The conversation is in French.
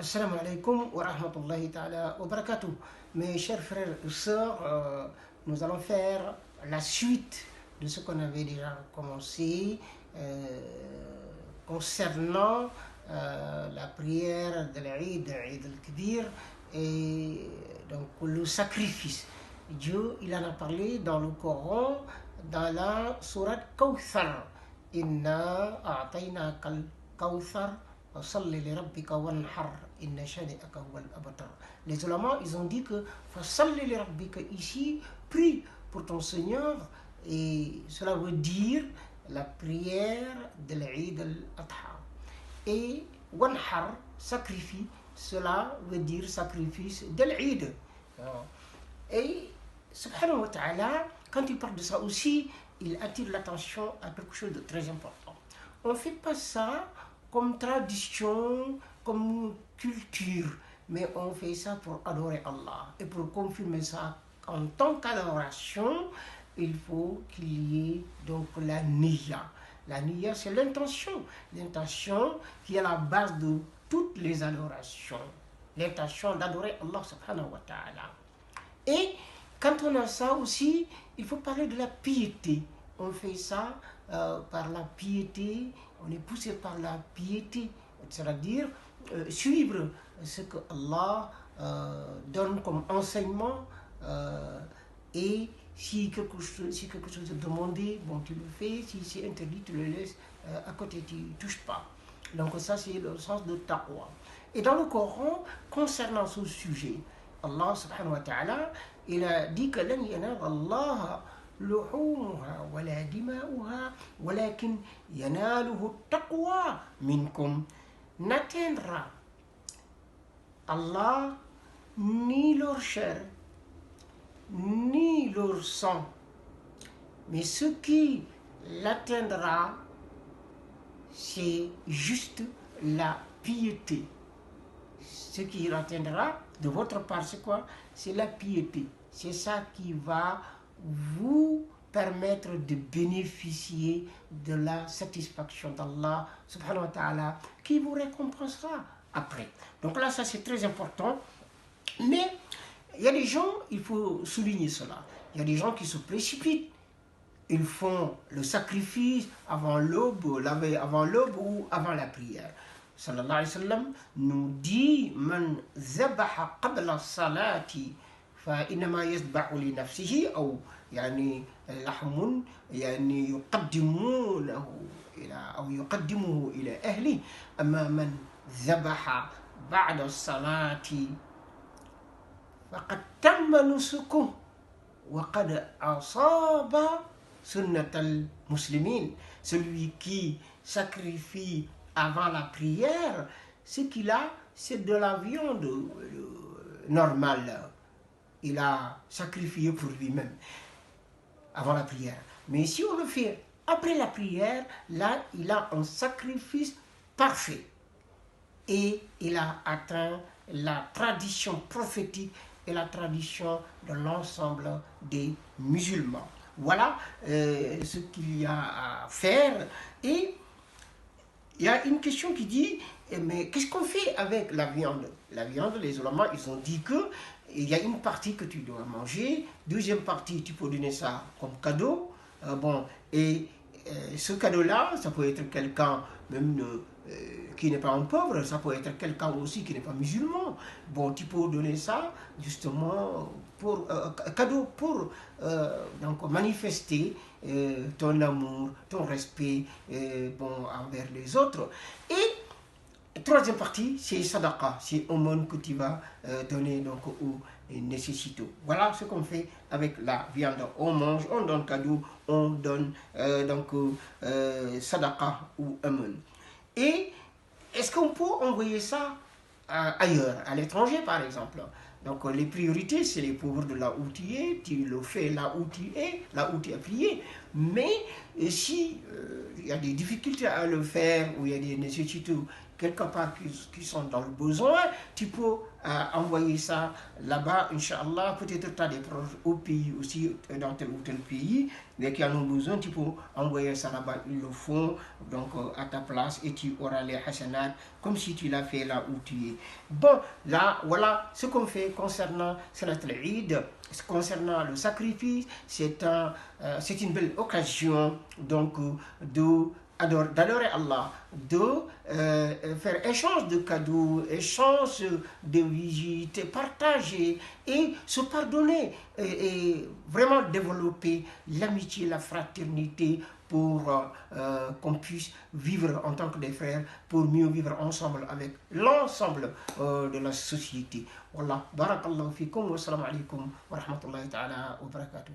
Assalamu alaikum wa rahmatullahi ta'ala wa barakatuh. Mes chers frères et sœurs, nous allons faire la suite de ce qu'on avait déjà commencé concernant la prière de l'Eid al-Kibir et donc le sacrifice. Dieu, il en a parlé dans le Coran, dans la sourate Kawthar. Inna a'taynaka al-Kawthar. Les ulama, ils ont dit que ici, prie pour ton Seigneur, et cela veut dire la prière de l'Eid al-Adha. Et wanhar, sacrifice, cela veut dire sacrifice de l'Eid. Et subhanahu wa ta'ala, quand il parle de ça aussi, il attire l'attention à quelque chose de très important. On ne fait pas ça comme tradition, comme culture, mais on fait ça pour adorer Allah. Et pour confirmer ça en tant qu'adoration, il faut qu'il y ait donc la niya. La niya, c'est l'intention qui est la base de toutes les adorations. L'intention d'adorer Allah subhanahu wa ta'ala. Et quand on a ça aussi, il faut parler de la piété. On fait ça par la piété, on est poussé par la piété, c'est-à-dire suivre ce que Allah donne comme enseignement, et si quelque chose est demandé, bon, tu le fais, si c'est interdit, tu le laisses à côté, tu ne touches pas. Donc ça, c'est le sens de taqwa. Et dans le Coran, concernant ce sujet, Allah subhanahu wa ta'ala, il a dit que lan yanal Allah لحومها ولا دماؤها ولكن يناله التقوى منكم. N'atteindra Allah ni leur chair ni leur sang, mais ce qui l'atteindra, c'est juste la piété. Ce qui l'atteindra de votre part, c'est quoi? C'est la piété. C'est ça qui va vous permettre de bénéficier de la satisfaction d'Allah subhanahu wa ta'ala, qui vous récompensera après. Donc là, ça c'est très important. Mais il y a des gens, il faut souligner cela, il y a des gens qui se précipitent. Ils font le sacrifice avant l'aube ou avant la prière. Sallallahu alayhi wa sallam nous dit Man zabaha qabla salati فإنما يذبح لنفسه أو يعني لحم يعني يقدمه إلى أهله أما من ذبح بعد الصلاة فقد تم نسكه وقد أصاب سنة المسلمين. Celui qui sacrifie avant la prière, ce qu'il a, c'est de la viande normale. Il a sacrifié pour lui-même avant la prière. Mais si on le fait après la prière, là, il a un sacrifice parfait. Et il a atteint la tradition prophétique et la tradition de l'ensemble des musulmans. Voilà ce qu'il y a à faire. Et il y a une question qui dit, mais qu'est-ce qu'on fait avec la viande? La viande, les ulama, ils ont dit que il y a une partie que tu dois manger, deuxième partie, tu peux donner ça comme cadeau. Et ce cadeau-là, ça peut être quelqu'un même qui n'est pas un pauvre, ça peut être quelqu'un aussi qui n'est pas musulman. Bon, tu peux donner ça justement pour cadeau pour donc manifester ton amour, ton respect envers les autres. Et troisième partie, c'est sadaqa, c'est aumône que tu vas donner donc aux nécessiteux. Voilà ce qu'on fait avec la viande. On mange, on donne cadeau, on donne sadaqa ou aumône. Et est-ce qu'on peut envoyer ça ailleurs, à l'étranger par exemple? Donc les priorités, c'est les pauvres de là où tu es, tu le fais là où tu es, là où tu as prié. Mais si il y a des difficultés à le faire, ou il y a des nécessités quelque part qui sont dans le besoin, tu peux envoyer ça là-bas, Inch'Allah. Peut-être tu as des proches au pays aussi, dans tel ou tel pays, mais qui en ont besoin, tu peux envoyer ça là-bas, ils le font, donc à ta place, et tu auras les hasanats, comme si tu l'as fait là où tu es. Bon, là, voilà ce qu'on fait concernant Salat al-Eid, concernant le sacrifice. C'est une belle occasion, donc, d'adorer Allah, de faire échange de cadeaux, échange de visites, partager et se pardonner et vraiment développer l'amitié, la fraternité pour qu'on puisse vivre en tant que des frères, pour mieux vivre ensemble avec l'ensemble de la société. Wallah, barakallahu fikum wa salam alaikum wa rahmatullahi ta'ala wa barakatuh.